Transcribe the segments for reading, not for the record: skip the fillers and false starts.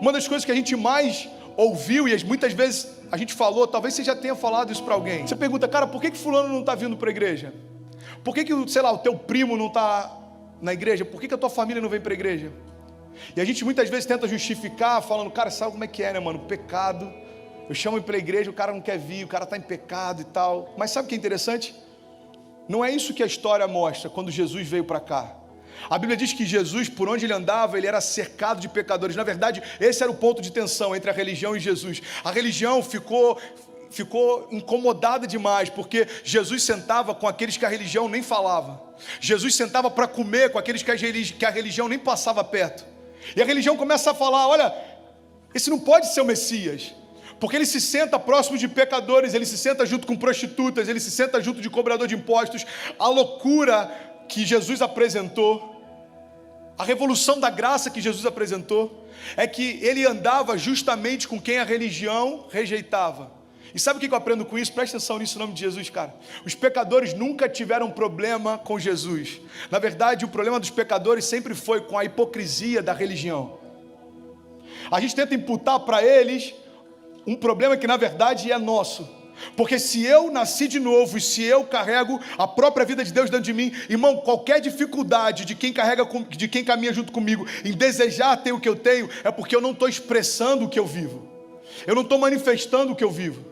Uma das coisas que a gente mais ouviu e muitas vezes a gente falou, talvez você já tenha falado isso para alguém. Você pergunta, cara, por que fulano não está vindo para a igreja? Por que, sei lá, o teu primo não está na igreja? Por que a tua família não vem para a igreja? E a gente muitas vezes tenta justificar, falando, cara, sabe como é que é, né, mano? Pecado. Eu chamo ele para a igreja, o cara não quer vir, o cara está em pecado e tal. Mas sabe o que é interessante? Não é isso que a história mostra quando Jesus veio para cá. A Bíblia diz que Jesus, por onde ele andava, ele era cercado de pecadores. Na verdade, esse era o ponto de tensão entre a religião e Jesus. A religião ficou incomodada demais, porque Jesus sentava com aqueles que a religião nem falava. Jesus sentava para comer com aqueles que a religião nem passava perto. E a religião começa a falar, olha, esse não pode ser o Messias, porque ele se senta próximo de pecadores, ele se senta junto com prostitutas, ele se senta junto de cobrador de impostos. A loucura que Jesus apresentou, a revolução da graça que Jesus apresentou, é que ele andava justamente com quem a religião rejeitava. E sabe o que eu aprendo com isso? Presta atenção nisso em nome de Jesus, cara. Os pecadores nunca tiveram problema com Jesus. Na verdade, o problema dos pecadores sempre foi com a hipocrisia da religião. A gente tenta imputar para eles um problema que na verdade é nosso. Porque se eu nasci de novo e se eu carrego a própria vida de Deus dentro de mim, irmão, qualquer dificuldade de quem caminha junto comigo em desejar ter o que eu tenho, é porque eu não estou expressando o que eu vivo. Eu não estou manifestando o que eu vivo.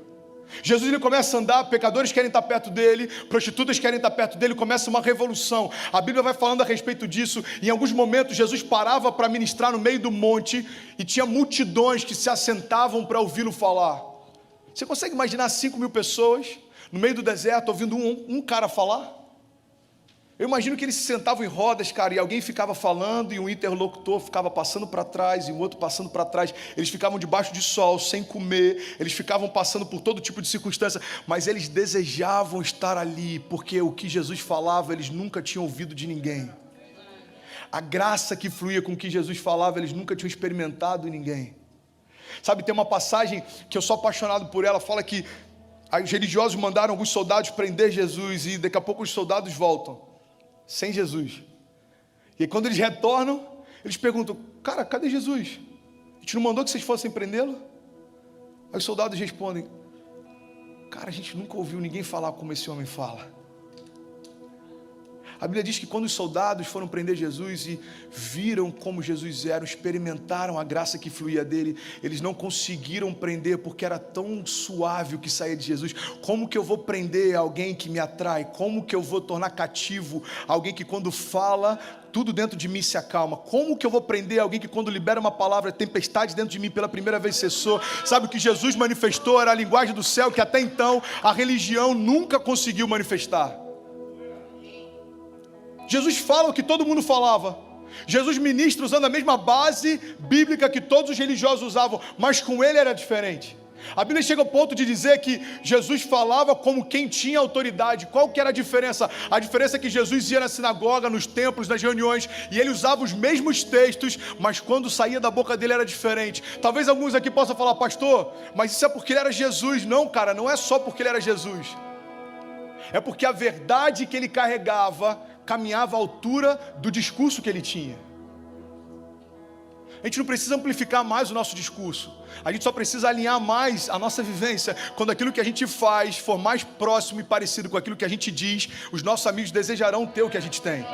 Jesus, ele começa a andar, pecadores querem estar perto dele, prostitutas querem estar perto dele, começa uma revolução. A Bíblia vai falando a respeito disso. Em alguns momentos Jesus parava para ministrar no meio do monte e tinha multidões que se assentavam para ouvi-lo falar. Você consegue imaginar 5.000 pessoas no meio do deserto ouvindo um cara falar? Eu imagino que eles se sentavam em rodas, cara, e alguém ficava falando e um interlocutor ficava passando para trás e um outro passando para trás. Eles ficavam debaixo de sol, sem comer, eles ficavam passando por todo tipo de circunstância, mas eles desejavam estar ali, porque o que Jesus falava eles nunca tinham ouvido de ninguém. A graça que fluía com o que Jesus falava eles nunca tinham experimentado em ninguém. Sabe, tem uma passagem que eu sou apaixonado por ela, fala que os religiosos mandaram alguns soldados prender Jesus e daqui a pouco os soldados voltam sem Jesus. E aí, quando eles retornam, eles perguntam, cara, cadê Jesus? A gente não mandou que vocês fossem prendê-lo? Aí os soldados respondem, cara, a gente nunca ouviu ninguém falar como esse homem fala. A Bíblia diz que quando os soldados foram prender Jesus e viram como Jesus era, experimentaram a graça que fluía dele, eles não conseguiram prender porque era tão suave o que saía de Jesus. Como que eu vou prender alguém que me atrai? Como que eu vou tornar cativo alguém que quando fala, tudo dentro de mim se acalma? Como que eu vou prender alguém que quando libera uma palavra, tempestade dentro de mim pela primeira vez cessou? Sabe, o que Jesus manifestou era a linguagem do céu que até então a religião nunca conseguiu manifestar. Jesus fala o que todo mundo falava. Jesus ministra usando a mesma base bíblica que todos os religiosos usavam, mas com ele era diferente. A Bíblia chega ao ponto de dizer que Jesus falava como quem tinha autoridade. Qual que era a diferença? A diferença é que Jesus ia na sinagoga, nos templos, nas reuniões, e ele usava os mesmos textos, mas quando saía da boca dele era diferente. Talvez alguns aqui possam falar, pastor, mas isso é porque ele era Jesus. Não, cara, não é só porque ele era Jesus. É porque a verdade que ele carregava caminhava à altura do discurso que ele tinha. A gente não precisa amplificar mais o nosso discurso. A gente só precisa alinhar mais a nossa vivência. Quando aquilo que a gente faz for mais próximo e parecido com aquilo que a gente diz, os nossos amigos desejarão ter o que a gente tem.